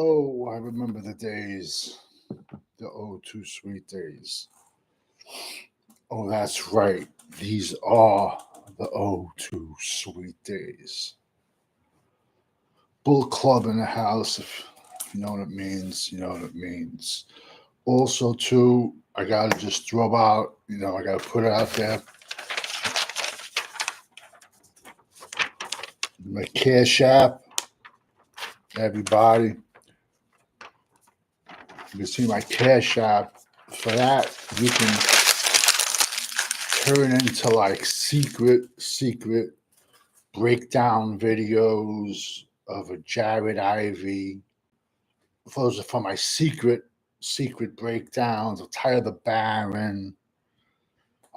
Oh, I remember the days, the oh too sweet days. Oh, that's right. These are the oh too sweet days. Bull Club in the house, if you know what it means, you know what it means. Also, too, I gotta just throw out, I gotta put it out there. My Cash App, everybody. You can see my Cash App. For that, you can turn into like secret breakdown videos of a Jared Ivey. Those are for my secret breakdowns of Tyler the Baron,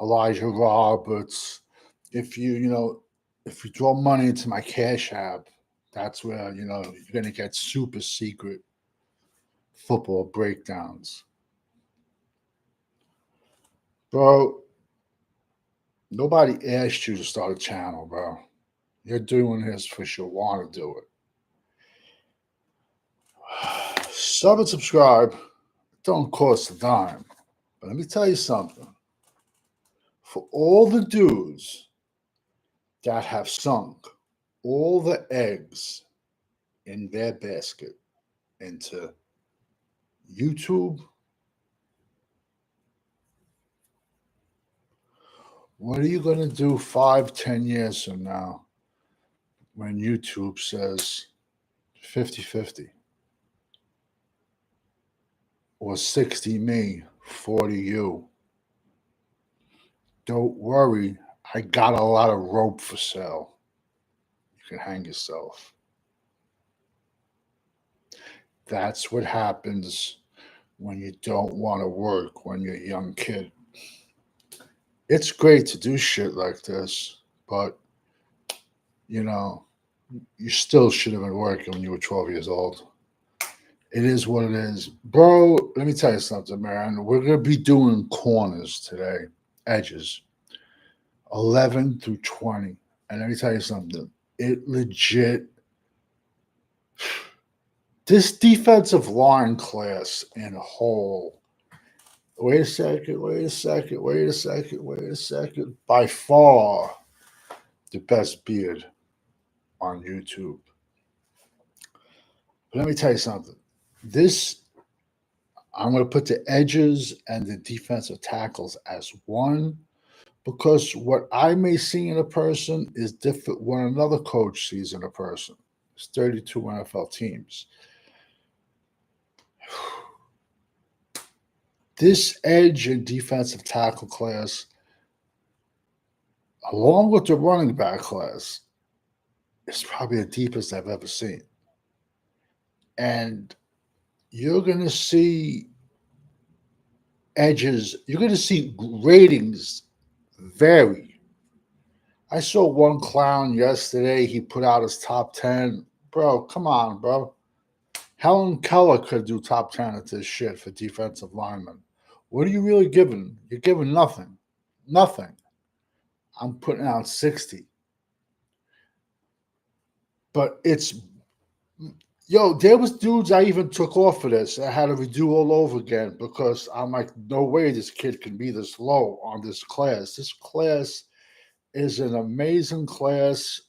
Elijah Roberts. If you throw money into my Cash App, that's where you're gonna get super secret football breakdowns, bro. Nobody asked you to start a channel, bro. You're doing this because you want to do it. Sub and subscribe. Don't cost a dime. But let me tell you something. For all the dudes that have sunk all the eggs in their basket into YouTube, what are you going to do 5-10 years from now when YouTube says 50-50? Or 60 me, 40 you? Don't worry, I got a lot of rope for sale. You can hang yourself. That's what happens when you don't want to work when you're a young kid. It's great to do shit like this, but you still should have been working when you were 12 years old. It is what it is. Bro, let me tell you something, man. We're going to be doing corners today, edges, 11 through 20. And let me tell you something. It legit, this defensive line class in a whole, wait a second. By far the best beard on YouTube. But let me tell you something. I'm going to put the edges and the defensive tackles as one, because what I may see in a person is different when another coach sees in a person. It's 32 NFL teams. This edge and defensive tackle class, along with the running back class, is probably the deepest I've ever seen. And you're going to see edges, you're going to see ratings vary. I saw one clown yesterday. He put out his top 10. Bro, come on, bro. Helen Keller could do top 10 at this shit for defensive linemen. What are you really giving? You're giving nothing. Nothing. I'm putting out 60. But there was dudes I even took off of this. I had to redo all over again because I'm like, no way this kid can be this low on this class. This class is an amazing class.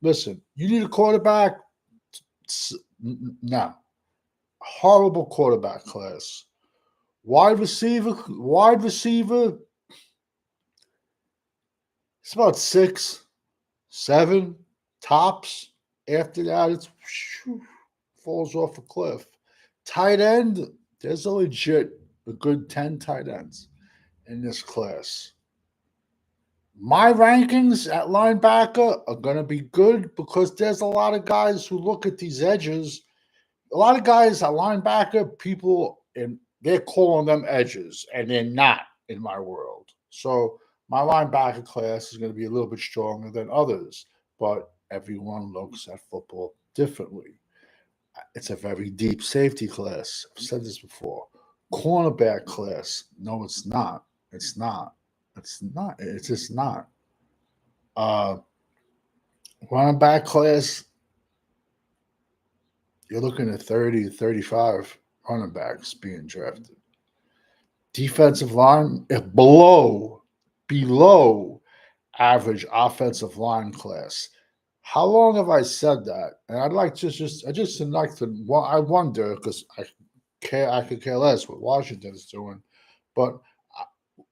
Listen, you need a quarterback? No. Horrible quarterback class. Wide receiver, it's about 6, 7 tops. After that, it falls off a cliff. Tight end, there's a good 10 tight ends in this class. My rankings at linebacker are going to be good because there's a lot of guys who look at these edges. A lot of guys at linebacker, they're calling them edges, and they're not in my world. So my linebacker class is going to be a little bit stronger than others, but everyone looks at football differently. It's a very deep safety class. I've said this before. Cornerback class, no, it's not. It's not. It's not. It's just not. Running back class, You're looking at 30 to 35 running backs being drafted. Defensive line, if below average offensive line class. How long have I said that? And I'd like to just, I just like to, I wonder because I could care less what Washington is doing, but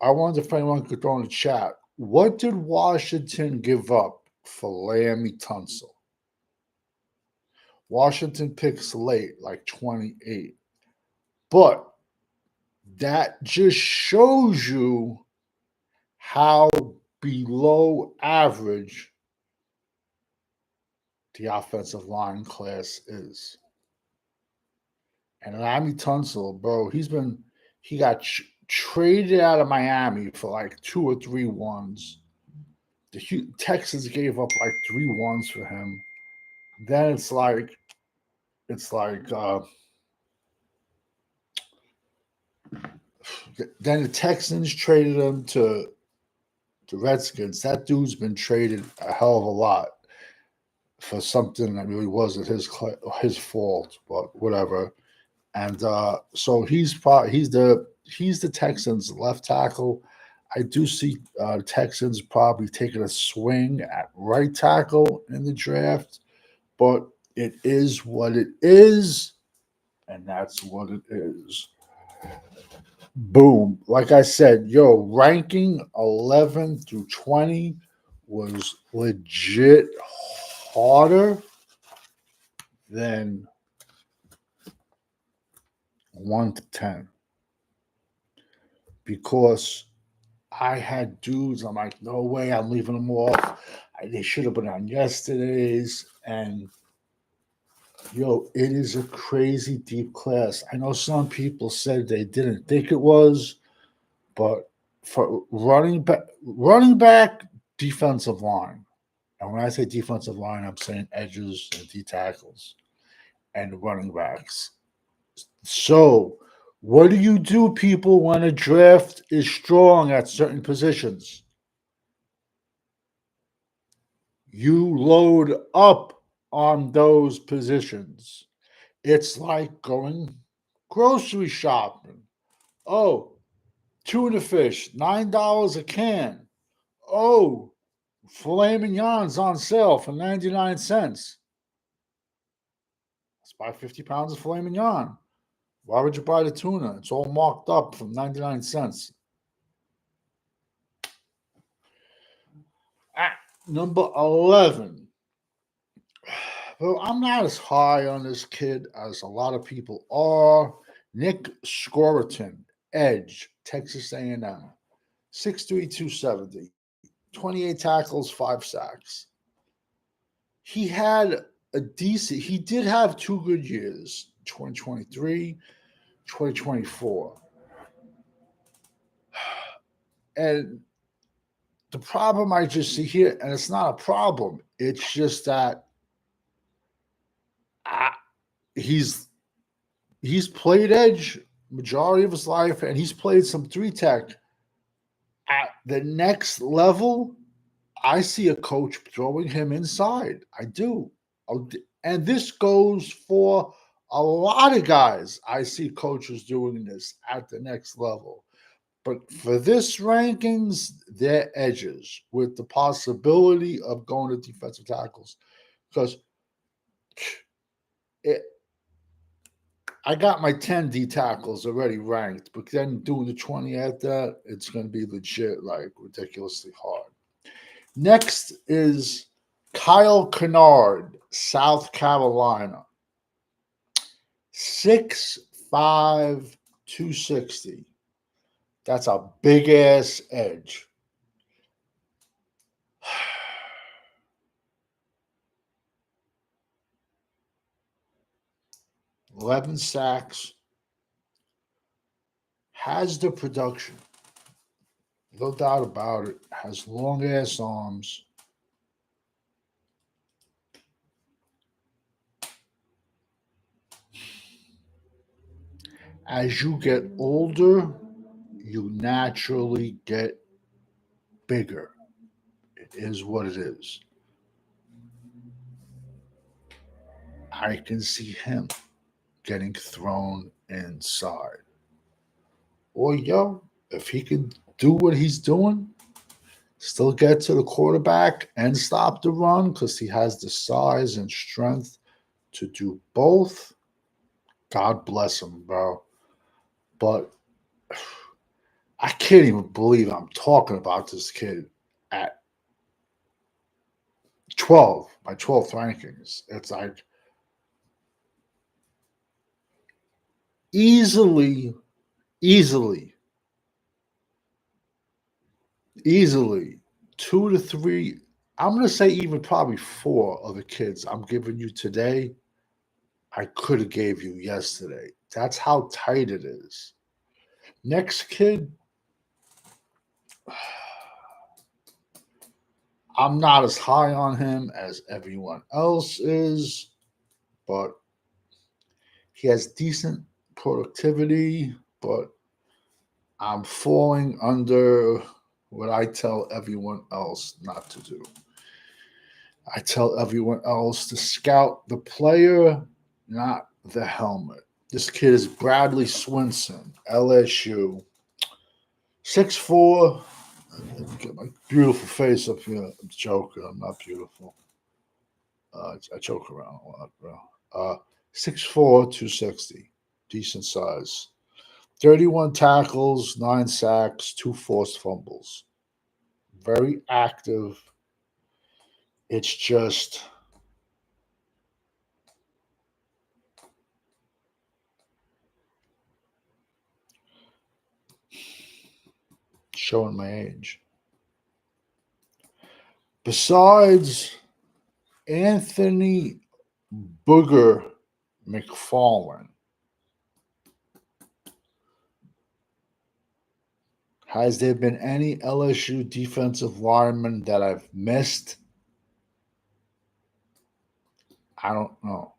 I wonder if anyone could throw in the chat. What did Washington give up for Lammy Tunsil? Washington picks late, like 28. But that just shows you how below average the offensive line class is. And Lammy Tunsil, bro, he got traded out of Miami for like 2 or 3 ones. The Texans gave up like 3 ones for him. Then it's like then the Texans traded him to the Redskins. That dude's been traded a hell of a lot for something that really wasn't his fault, but whatever. And so he's the Texans left tackle. I do see Texans probably taking a swing at right tackle in the draft, but it is what it is, and that's what it is. Boom. Like I said, ranking 11 through 20 was legit harder than 1 to 10 because I had dudes. I'm like, no way, I'm leaving them off. They should have been on yesterday's. And it is a crazy deep class. I know some people said they didn't think it was, but for running back, defensive line. And when I say defensive line, I'm saying edges and D tackles and running backs. So, what do you do, people, when a draft is strong at certain positions? You load up on those positions. It's like going grocery shopping. Oh, tuna fish, $9 a can. Oh, filet mignon's on sale for 99 cents. Let's buy 50 pounds of filet mignon. Why would you buy the tuna? It's all marked up from 99 cents. At number 11. Well, I'm not as high on this kid as a lot of people are. Nick Scoriton, edge, Texas A&M. 6'3", 270. 28 tackles, 5 sacks. He did have 2 good years, 2023, 2024. And the problem I just see here, and it's not a problem, it's just that he's played edge majority of his life, and he's played some 3-tech. At the next level, I see a coach throwing him inside. I do. And this goes for a lot of guys. I see coaches doing this at the next level. But for this rankings, they're edges with the possibility of going to defensive tackles. Because I got my 10 D tackles already ranked, but then doing the 20 at that, it's going to be legit, like ridiculously hard. Next is Kyle Kennard, South Carolina. 6'5", 260. That's a big ass edge. $11 sacks. Has the production. No doubt about it. Has long ass arms. As you get older, you naturally get bigger. It is what it is. I can see him getting thrown inside. Or, if he can do what he's doing, still get to the quarterback and stop the run because he has the size and strength to do both, God bless him, bro. But I can't even believe I'm talking about this kid at 12, my 12th rankings. It's like easily, easily, easily 2 to 3. I'm going to say even probably 4 of the kids I'm giving you today, I could have gave you yesterday. That's how tight it is. Next kid, I'm not as high on him as everyone else is, but he has decent productivity, but I'm falling under what I tell everyone else not to do. I tell everyone else to scout the player, not the helmet. This kid is Bradley Swinson, LSU. 6'4". Get my beautiful face up here. I'm joking. I'm not beautiful. I joke around a lot, bro. 6'4", 260. Decent size. 31 tackles, 9 sacks, 2 forced fumbles. Very active. It's just showing my age. Besides Anthony Booger McFarland, has there been any LSU defensive lineman that I've missed? I don't know.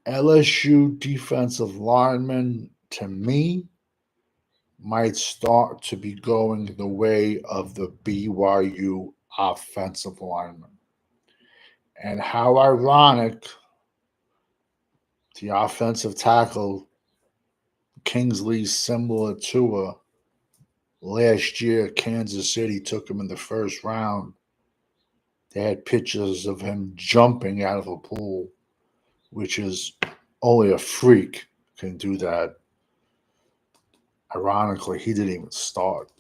LSU defensive linemen, to me, might start to be going the way of the BYU offensive lineman. And how ironic, the offensive tackle Kingsley similar to last year, Kansas City took him in the first round. They had pictures of him jumping out of a pool, which is only a freak can do that. Ironically, he didn't even start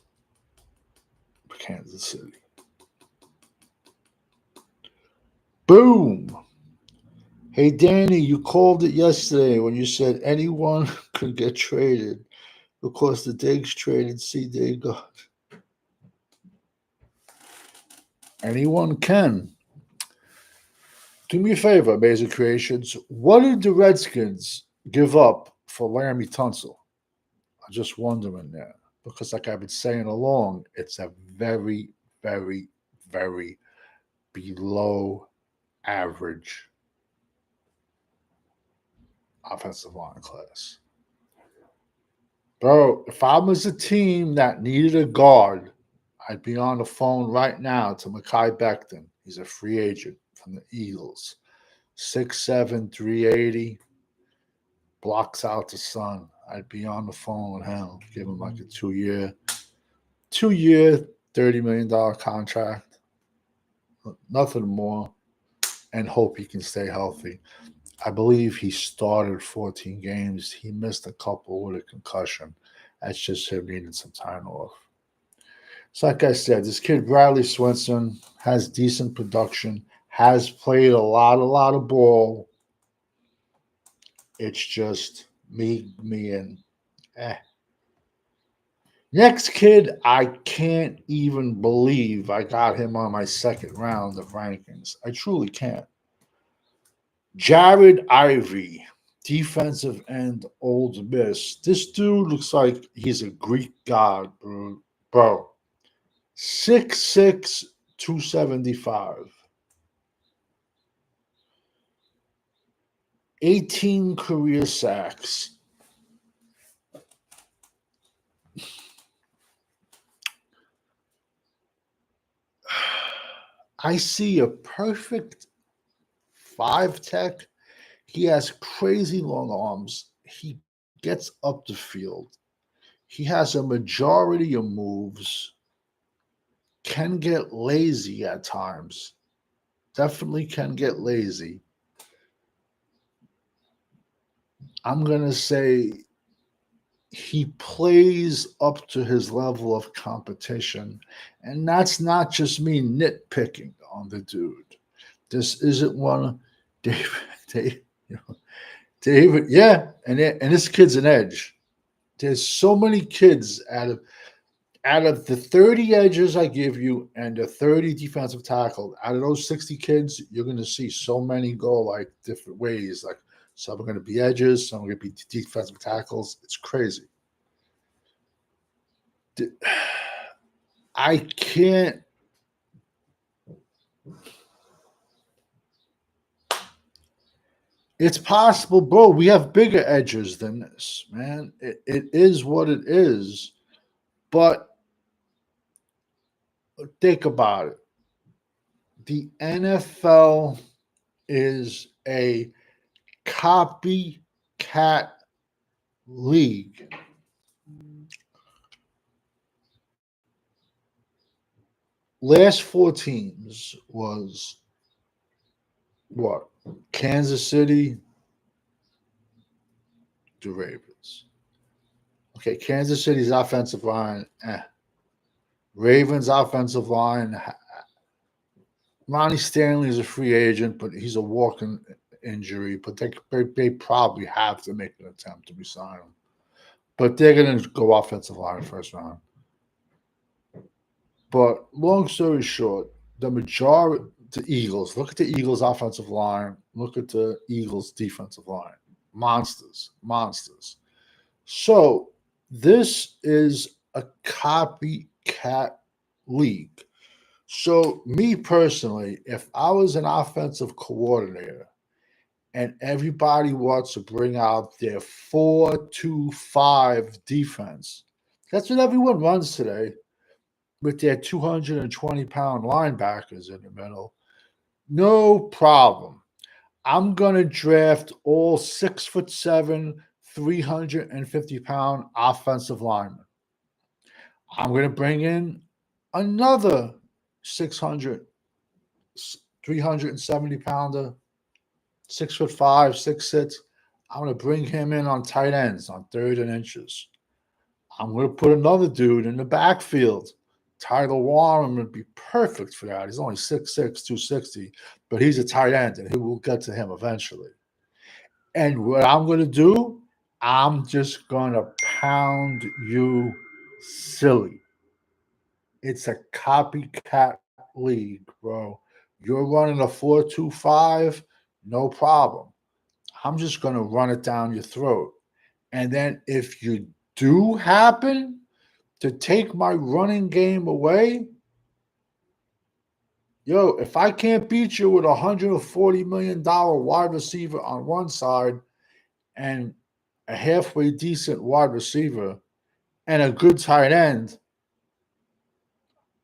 for Kansas City. Boom! Hey, Danny, you called it yesterday when you said anyone could get traded. Of course, the Diggs traded C.D. God. Anyone can. Do me a favor, Amazing Creations. What did the Redskins give up for Laramie Tunsil? I'm just wondering there. Because, like I've been saying along, it's a very, very, very below average offensive line class. Bro, if I was a team that needed a guard, I'd be on the phone right now to Mekhi Becton. He's a free agent from the Eagles. 6'7", 380, blocks out the sun. I'd be on the phone with him, give him like a 2-year, $30 million contract. Nothing more, and hope he can stay healthy. I believe he started 14 games. He missed a couple with a concussion. That's just him needing some time off. So, like I said, this kid Bradley Swinson has decent production, has played a lot of ball. It's just me, and eh. Next kid, I can't even believe I got him on my second round of rankings. I truly can't. Jared Ivey, defensive end, Old Miss. This dude looks like he's a Greek god, bro. 6'6", 275. 18 career sacks. I see a perfect 5 tech. He has crazy long arms. He gets up the field. He has a majority of moves. Can get lazy at times. Definitely can get lazy. I'm going to say he plays up to his level of competition. And that's not just me nitpicking on the dude. This isn't one David, David, David, yeah, and this kid's an edge. There's so many kids out of the 30 edges I give you and the 30 defensive tackle, out of those 60 kids, you're going to see so many go like different ways. Like some are going to be edges, some are going to be defensive tackles. It's crazy. I can't. It's possible, bro. We have bigger edges than this, man. It is what it is. But think about it. The NFL is a copycat league. Last 4 teams was what? Kansas City, the Ravens. Okay, Kansas City's offensive line, Ravens offensive line. Ronnie Stanley is a free agent, but he's a walking injury. But they probably have to make an attempt to resign him. But they're going to go offensive line first round. But long story short, the Eagles, look at the Eagles offensive line, look at the Eagles defensive line. Monsters. So this is a copycat league. So me personally, if I was an offensive coordinator and everybody wants to bring out their 4-2-5 defense, that's what everyone runs today with their 220-pound linebackers in the middle. No problem. I'm going to draft all 6'7", 350-pound offensive linemen. I'm going to bring in another 600, 370-pounder, 6'5", 6'6". I'm going to bring him in on tight ends, on third and inches. I'm going to put another dude in the backfield. Tyler Warren would be perfect for that. He's only 6'6", 260, but he's a tight end, and we'll get to him eventually. And what I'm going to do, I'm just going to pound you silly. It's a copycat league, bro. You're running a 4-2-5, no problem. I'm just going to run it down your throat. And then if you do happen to take my running game away, if I can't beat you with a $140 million wide receiver on one side and a halfway decent wide receiver and a good tight end,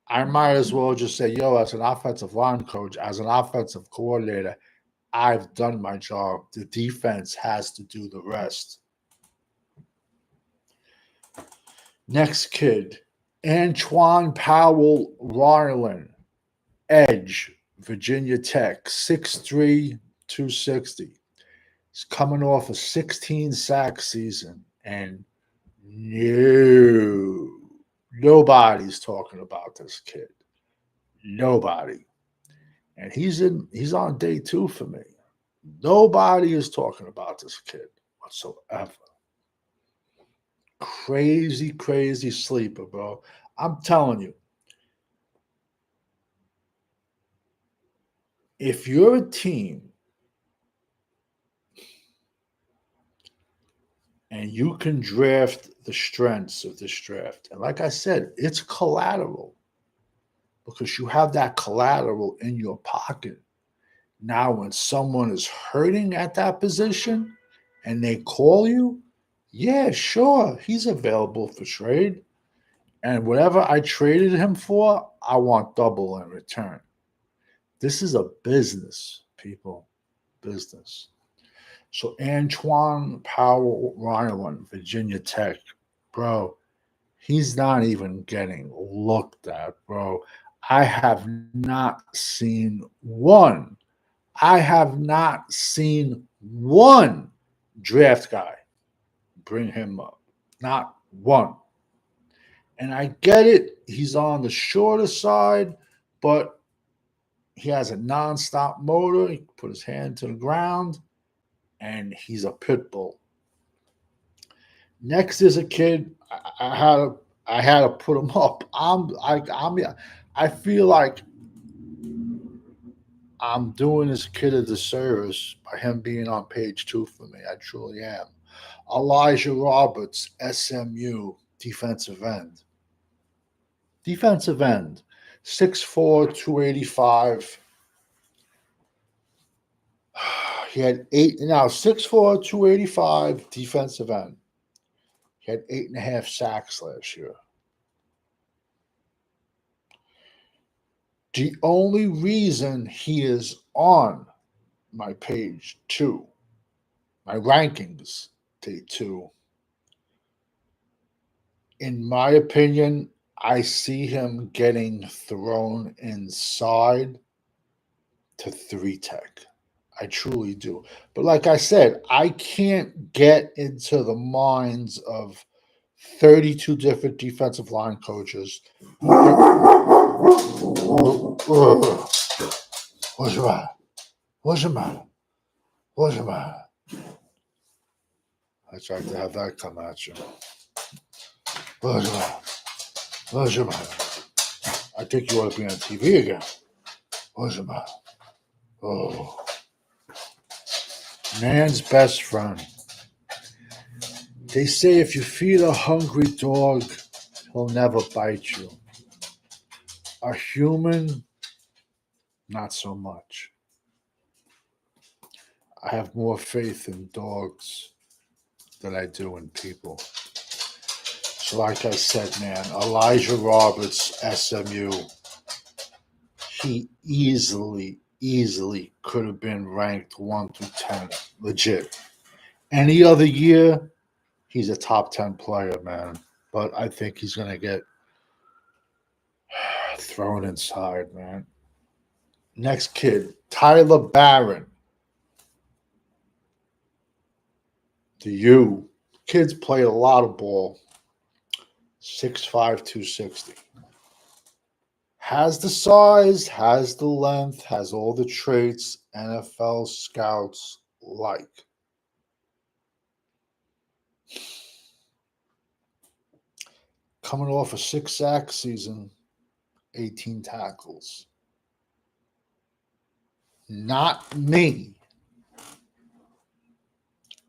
I might as well just say, as an offensive line coach, as an offensive coordinator, I've done my job. The defense has to do the rest. Next kid, Antoine Powell Ryland, edge, Virginia Tech, 6'3", 260. He's coming off a 16-sack season, and nobody's talking about this kid. Nobody. And he's on day 2 for me. Nobody is talking about this kid whatsoever. Crazy sleeper, bro. I'm telling you. If you're a team and you can draft the strengths of this draft, and like I said, it's collateral because you have that collateral in your pocket. Now, when someone is hurting at that position and they call you, yeah, sure, he's available for trade. And whatever I traded him for, I want double in return. This is a business, people. business. So Antoine Powell Ryland, Virginia Tech, bro, he's not even getting looked at, bro. I have not seen one. I have not seen one draft guy bring him up. Not one. And I get it. He's on the shorter side, but he has a non-stop motor. He can put his hand to the ground, and he's a pit bull. Next is a kid. I had to put him up. I feel like I'm doing this kid a disservice by him being on page 2 for me. I truly am. Elijah Roberts, SMU, defensive end. Defensive end, 6'4", 285. He had 6'4", 285, defensive end. He had 8.5 sacks last year. The only reason he is on my page 2, my rankings, day 2, in my opinion, I see him getting thrown inside to 3 tech. I truly do. But like I said, I can't get into the minds of 32 different defensive line coaches. What's the matter? What's the matter? What's the matter? I tried to have that come at you. What's the matter? What's the matter? I think you ought to be on TV again. What's the matter? Oh. Man's best friend. They say if you feed a hungry dog, he'll never bite you. A human, not so much. I have more faith in dogs than I do in people. So like I said, man, Elijah Roberts, SMU, he easily could have been ranked 1 through 10, legit. Any other year, he's a top 10 player, man. But I think he's going to get thrown inside, man. Next kid, Tyler Barron. The U. Kid's played a lot of ball. 6'5", 260. Has the size, has the length, has all the traits NFL scouts like. Coming off a 6-sack season, 18 tackles. Not me.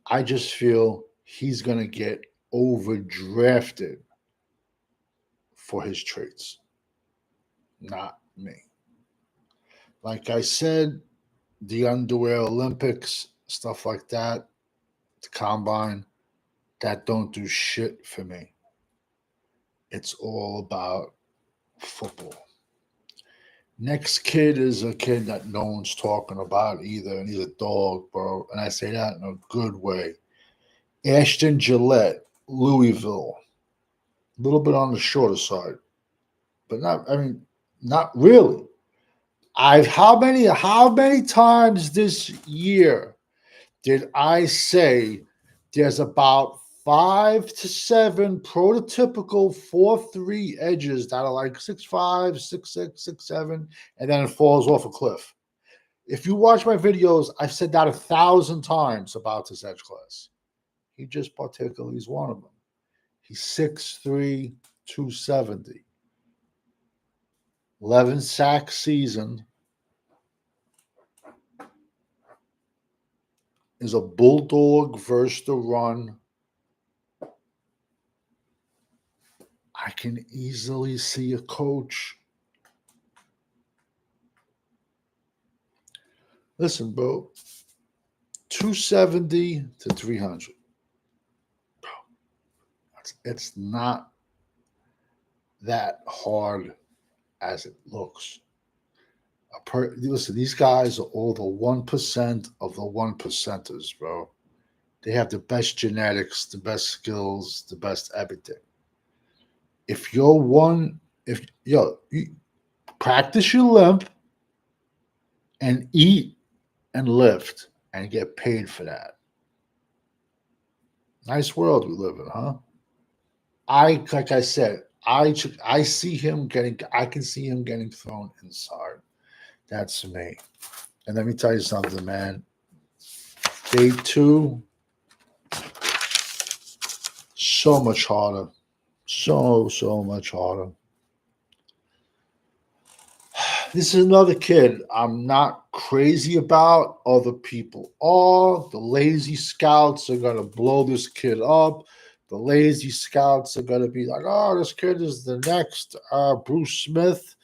I just feel he's going to get overdrafted for his traits. Not me. Like I said, the underwear Olympics, stuff like that, the combine, that don't do shit for me. It's all about football. Next kid is a kid that no one's talking about either, and he's a dog, bro. And I say that in a good way. Ashton Gillette, Louisville. A little bit on the shorter side. But not really. How many times this year did I say there's about 5 to 7 prototypical 4-3 edges that are like 6'5", 6'6", 6'7", and then it falls off a cliff? If you watch my videos, I've said that 1,000 times about this edge class. He just particularly is one of them. He's 6'3", 270. 11 sack season. Is a bulldog versus the run. I can easily see a coach. Listen, bro. 270 to 300. Bro, it's not that hard as it looks. Listen, these guys are all the 1% of the 1%ers, bro. They have the best genetics, the best skills, the best everything. If you're one, if you practice your limp and eat and lift and get paid for that. Nice world we live in, huh? Like I said, I see him getting. I can see him getting thrown inside. That's me. And let me tell you something, man. Day two, so much harder. So much harder. This is another kid I'm not crazy about. Other people are. The lazy scouts are going to blow this kid up. The lazy scouts are going to be like, oh, this kid is the next Bruce Smith.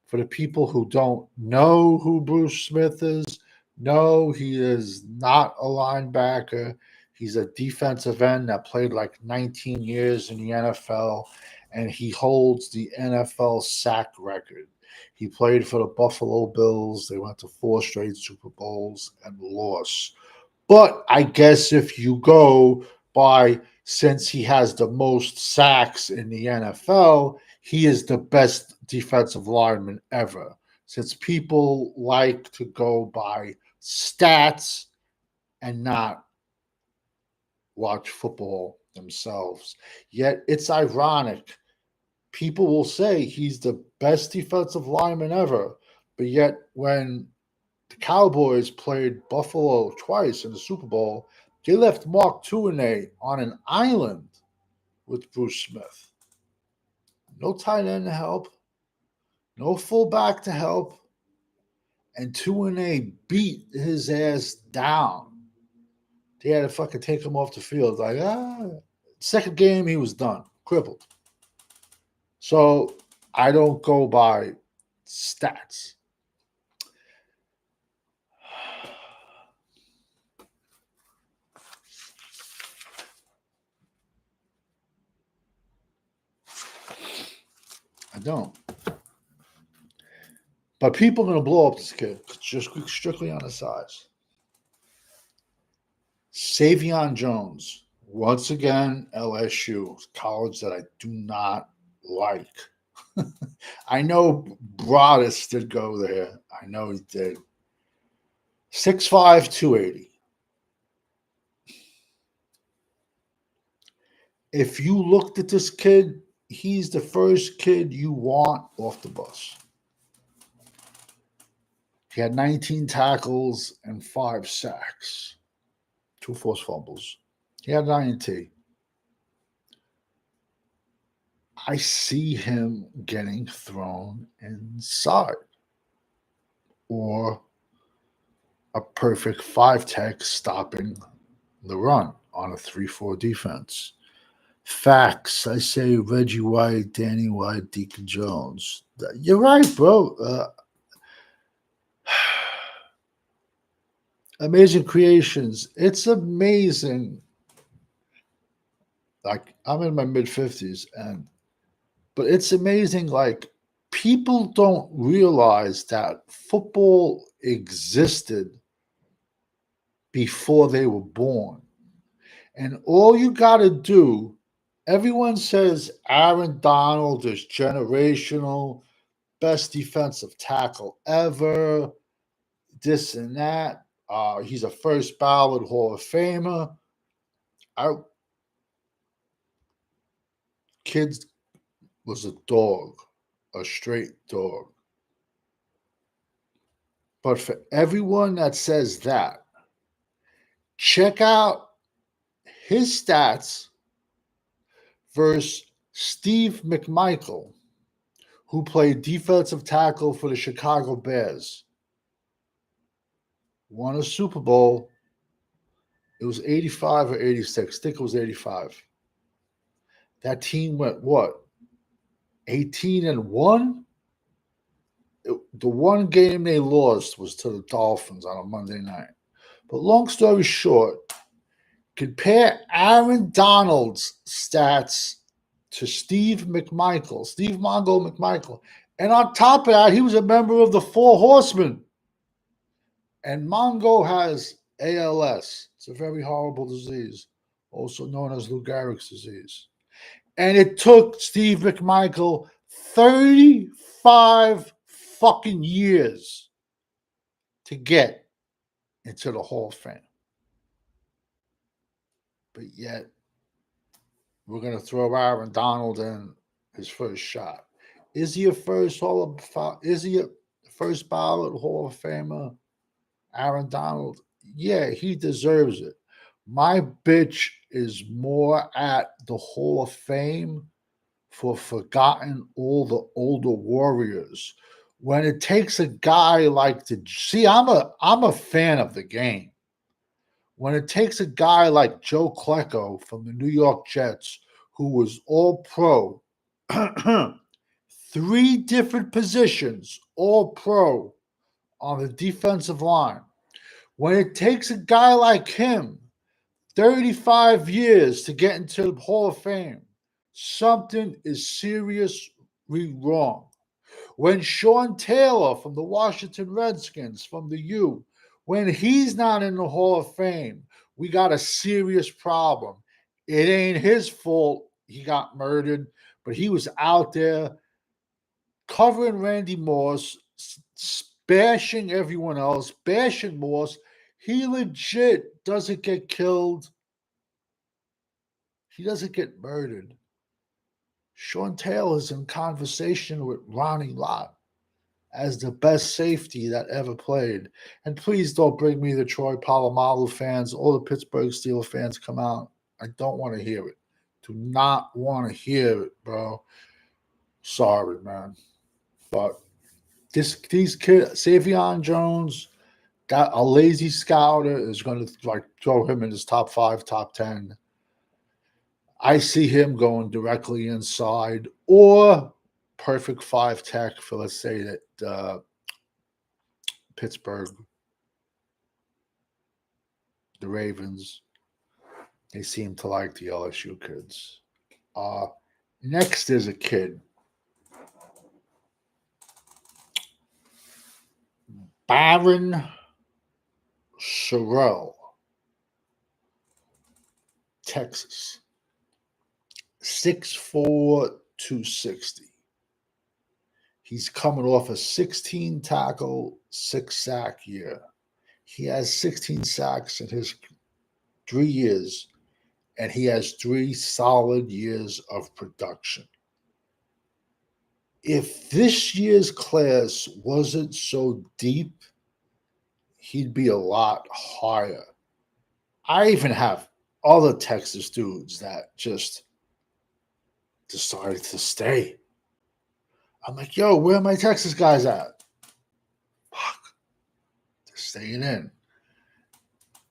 For the people who don't know who Bruce Smith is, no, he is not a linebacker. He's a defensive end that played like 19 years in the NFL, and he holds the NFL sack record. He played for the Buffalo Bills. They went to 4 straight Super Bowls and lost. But I guess if you go by, since he has the most sacks in the NFL, he is the best defensive lineman ever. Since people like to go by stats and not watch football themselves. Yet it's ironic. People will say he's the best defensive lineman ever, but yet when the Cowboys played Buffalo twice in the Super Bowl, they left Mark Tuinei on an island with Bruce Smith. No tight end to help, no fullback to help, and Tuinei beat his ass down. They had to fucking take him off the field. Like, second game, he was done, crippled. So I don't go by stats. I don't. But people are going to blow up this kid just strictly on his size. Savion Jones, once again, LSU, college that I do not like. I know Broadus did go there. I know he did. 6'5", 280. If you looked at this kid, he's the first kid you want off the bus. He had 19 tackles and 5 sacks, 2 forced fumbles. He had an INT. I see him getting thrown inside or a perfect 5-tech stopping the run on a 3-4 defense. Facts. I say Reggie White, Danny White, Deacon Jones. You're right, bro. Amazing creations. It's amazing. Like, I'm in my mid-50s, but it's amazing. Like, people don't realize that football existed before they were born. And all you got to do, everyone says Aaron Donald is generational, best defensive tackle ever, this and that. He's a first ballot Hall of Famer. Kid was a dog, a straight dog. But for everyone that says that, check out his stats versus Steve McMichael, who played defensive tackle for the Chicago Bears. Won a Super Bowl. It was 85 or 86. I think it was 85. That team went what? 18-1? The one game they lost was to the Dolphins on a Monday night. But long story short, compare Aaron Donald's stats to Steve Mongo McMichael, And on top of that, he was a member of the Four Horsemen. And Mongo has ALS. It's a very horrible disease, also known as Lou Gehrig's disease. And it took Steve McMichael 35 fucking years to get into the Hall of Fame. But yet, we're going to throw Aaron Donald in his first shot. Is he a first ballot Hall of Famer? Aaron Donald? Yeah, he deserves it. My bitch is more at the Hall of Fame for forgotten all the older warriors. When it takes a guy like I'm a fan of the game. When it takes a guy like Joe Klecko from the New York Jets, who was all pro, 3 different positions, all pro on the defensive line. When it takes a guy like him 35 years to get into the Hall of Fame, something is seriously wrong. When Sean Taylor from the Washington Redskins, from the U, when he's not in the Hall of Fame, we got a serious problem. It ain't his fault he got murdered, but he was out there covering Randy Moss, bashing everyone else, bashing Moss. He legit doesn't get killed. He doesn't get murdered. Sean Taylor's in conversation with Ronnie Lott as the best safety that ever played. And please don't bring me the Troy Polamalu fans. All the Pittsburgh Steelers fans come out. I don't want to hear it. Do not want to hear it, bro. Sorry, man. But these kids, Savion Jones, got a lazy scouter is going to like throw him in his top 5, top 10. I see him going directly inside or perfect 5 tech for, let's say, that Pittsburgh, the Ravens. They seem to like the LSU kids. Next is a kid. Baron Sorrell, Texas. 6'4", 260. He's coming off a 16 tackle, 6 sack year. He has 16 sacks in his 3 years, and he has 3 solid years of production. If this year's class wasn't so deep, he'd be a lot higher. I even have other Texas dudes that just decided to stay. I'm like, yo, where are my Texas guys at? Fuck. They're staying in.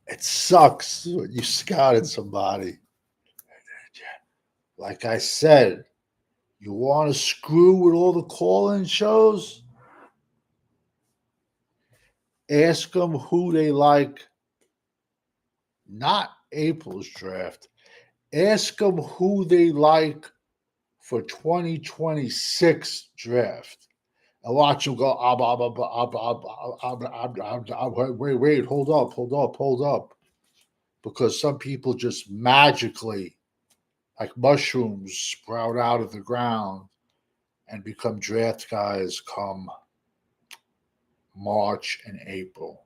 It sucks when you scouted somebody. Like I said, you want to screw with all the call-in shows? Ask them who they like. Not April's draft. Ask them who they like for 2026 draft. And watch them go, wait, hold up. Because some people just magically, like mushrooms, sprout out of the ground and become draft guys come March and April.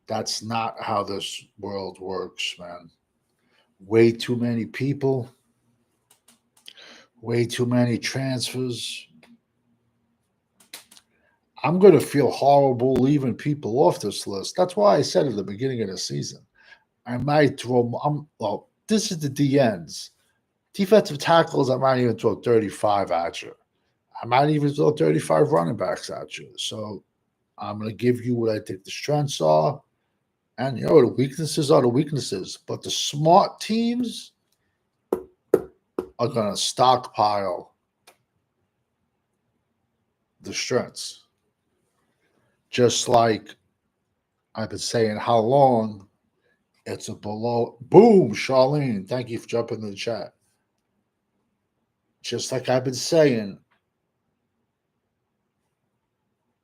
That's not how this world works, man. Way too many people, way too many transfers. I'm going to feel horrible leaving people off this list. That's why I said at the beginning of the season, I might throw, this is the DNs. Defensive tackles, I might even throw 35 at you. I might even throw 35 running backs at you. So I'm going to give you what I think the strengths are. And, the weaknesses are the weaknesses. But the smart teams are going to stockpile the strengths. Just like I've been saying how long it's a below. Boom, Charlene. Thank you for jumping in the chat. Just like I've been saying,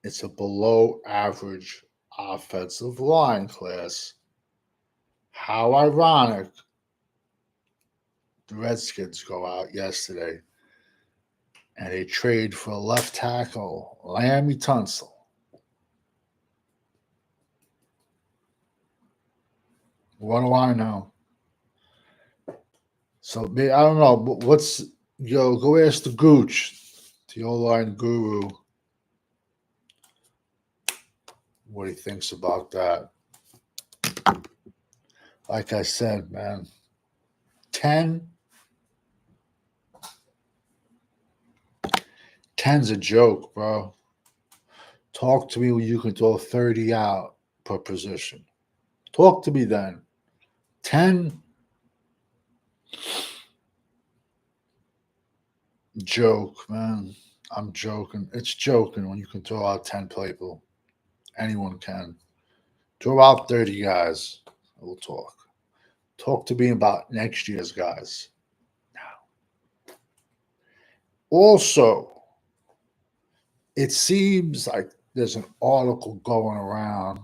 It's a below average offensive line class. How ironic. The Redskins go out yesterday and they trade for left tackle Lammy Tunsil. What do I know? So I don't know. What's go ask the Gooch, the O-line guru, what he thinks about that. Like I said, man, 10's a joke, bro. Talk to me when you can throw 30 out per position. Talk to me then. 10, joke, man. I'm joking. It's joking when you can throw out 10 people. Anyone can. Throw out 30 guys. We'll talk. Talk to me about next year's guys. Now. Also, it seems like there's an article going around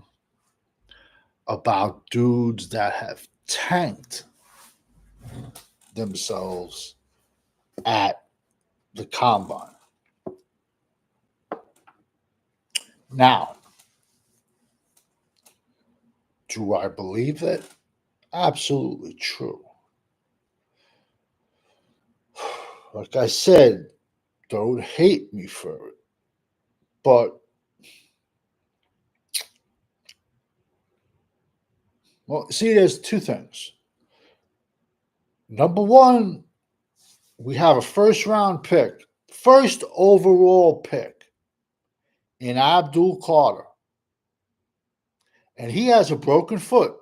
about dudes that have tanked themselves at the combine. Now, do I believe it? Absolutely true. Like I said, don't hate me for it. But, well, see, there's two things. Number one, we have a first round pick, first overall pick in Abdul Carter. And he has a broken foot.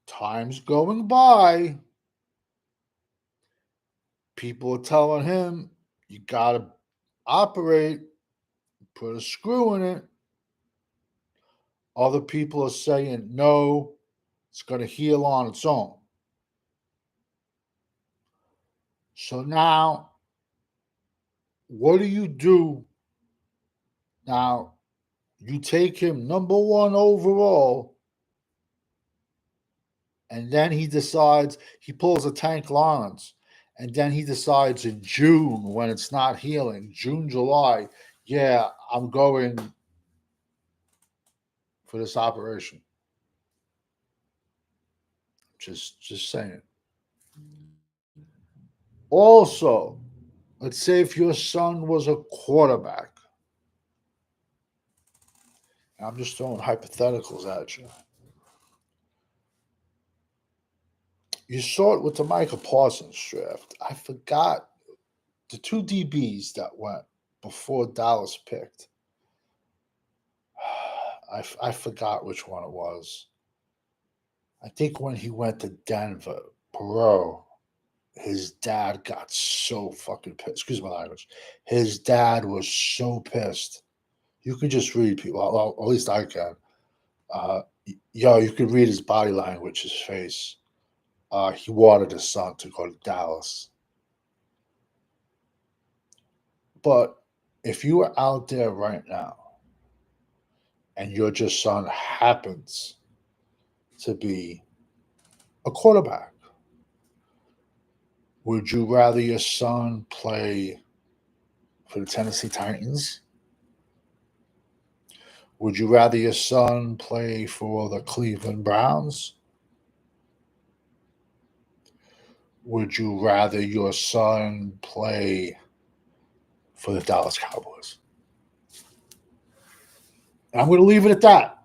Time's going by. People are telling him, you got to operate, put a screw in it. Other people are saying, no, it's going to heal on its own. So now, what do you do? Now, you take him number one overall, and then he decides, he pulls a Tank Lawrence, and then he decides in June, when it's not healing, June, July, yeah, I'm going for this operation. Just saying. Also, let's say if your son was a quarterback. I'm just throwing hypotheticals at you. You saw it with the Micah Parsons draft. I forgot the two DBs that went before Dallas picked. I forgot which one it was. I think when he went to Denver, bro, his dad got so fucking pissed. Excuse my language. His dad was so pissed. You can just read people. Well, at least I can. You can read his body language, his face. He wanted his son to go to Dallas. But if you are out there right now and your just son happens to be a quarterback, would you rather your son play for the Tennessee Titans? Would you rather your son play for the Cleveland Browns? Would you rather your son play for the Dallas Cowboys? And I'm going to leave it at that.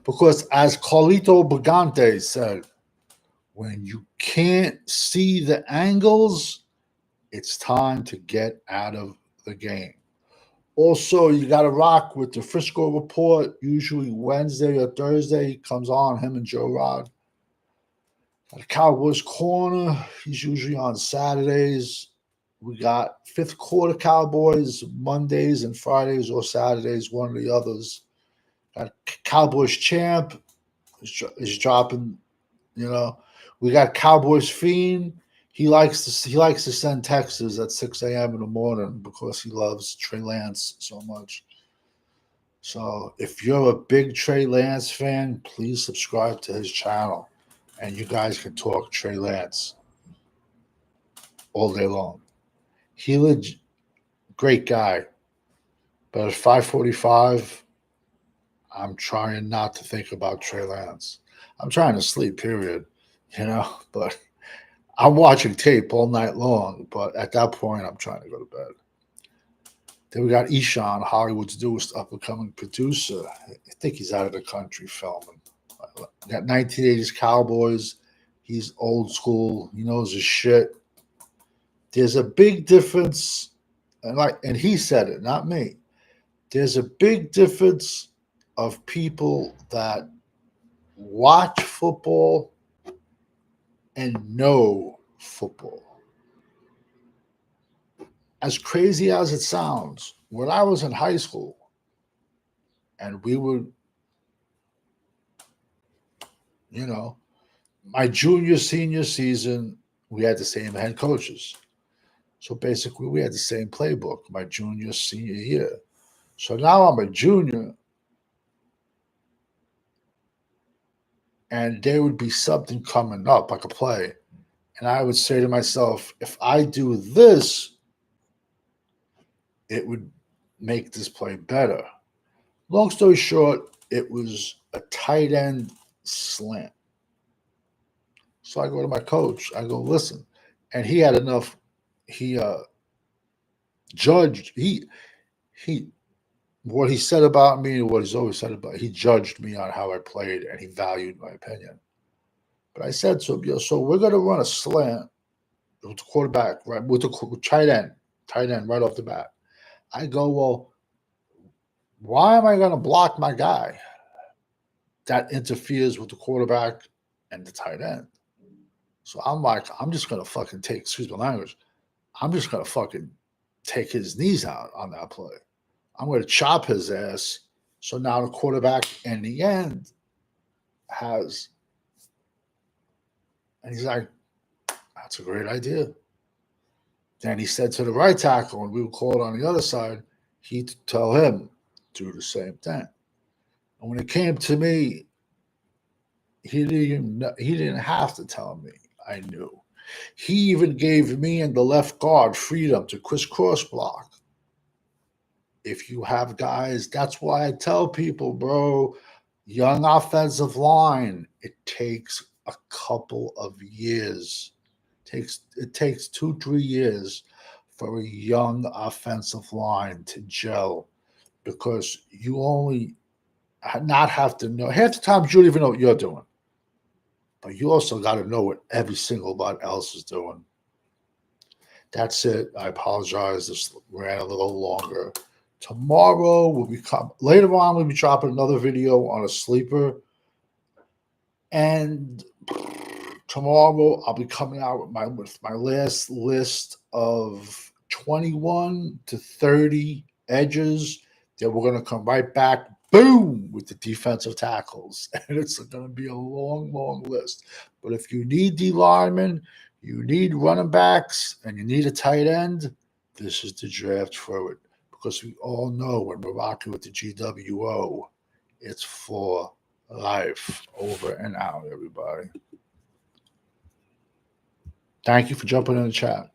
Because as Carlito Brigante said, when you can't see the angles, it's time to get out of the game. Also, you got to rock with the Frisco Report. Usually Wednesday or Thursday, he comes on, him and Joe Rod. The Cowboys Corner, he's usually on Saturdays. We got fifth quarter Cowboys Mondays and Fridays or Saturdays, one of the others. Got Cowboys Champ is dropping, We got Cowboys Fiend. He likes to send texts at 6 a.m. in the morning because he loves Trey Lance so much. So if you're a big Trey Lance fan, please subscribe to his channel, and you guys can talk Trey Lance all day long. Great guy, but at 5:45, I'm trying not to think about Trey Lance. I'm trying to sleep, period. But I'm watching tape all night long. But at that point, I'm trying to go to bed. Then we got Ishan, Hollywood's newest up-and-coming producer. I think he's out of the country filming. We got 1980s Cowboys. He's old school. He knows his shit. There's a big difference, and he said it, not me. There's a big difference of people that watch football and know football. As crazy as it sounds, when I was in high school and we would, my junior, senior season, we had the same head coaches. So basically, we had the same playbook my junior, senior year. So now I'm a junior, and there would be something coming up, like a play. And I would say to myself, if I do this, it would make this play better. Long story short, it was a tight end slant. So I go to my coach. I go, listen. And he had enough. He judged. He what he said about me and what he's always said about. He judged me on how I played, and he valued my opinion. But I said to him, so we're going to run a slant with the quarterback, right? With the tight end right off the bat. I go, well, why am I going to block my guy? That interferes with the quarterback and the tight end. So I'm like, I'm just going to fucking excuse my language, I'm just going to fucking take his knees out on that play. I'm going to chop his ass. So now the quarterback in the end has, and he's like, that's a great idea. Then he said to the right tackle, and we would call it on the other side, he'd tell him, do the same thing. And when it came to me, he didn't have to tell me. I knew. He even gave me and the left guard freedom to crisscross block. If you have guys, that's why I tell people, bro, young offensive line, it takes a couple of years. It takes 2-3 years for a young offensive line to gel, because you only not have to know. Half the time, you don't even know what you're doing. But you also got to know what every single one else is doing. That's it. I apologize. This ran a little longer. Tomorrow later on, we'll be dropping another video on a sleeper. And tomorrow I'll be coming out with my last list of 21 to 30 edges. Then we're going to come right back, boom, with the defensive tackles. And it's going to be a long, long list. But if you need D linemen, you need running backs, and you need a tight end, this is the draft for it. Because we all know when we're rocking with the GWO, it's for life. Over and out, everybody. Thank you for jumping in the chat.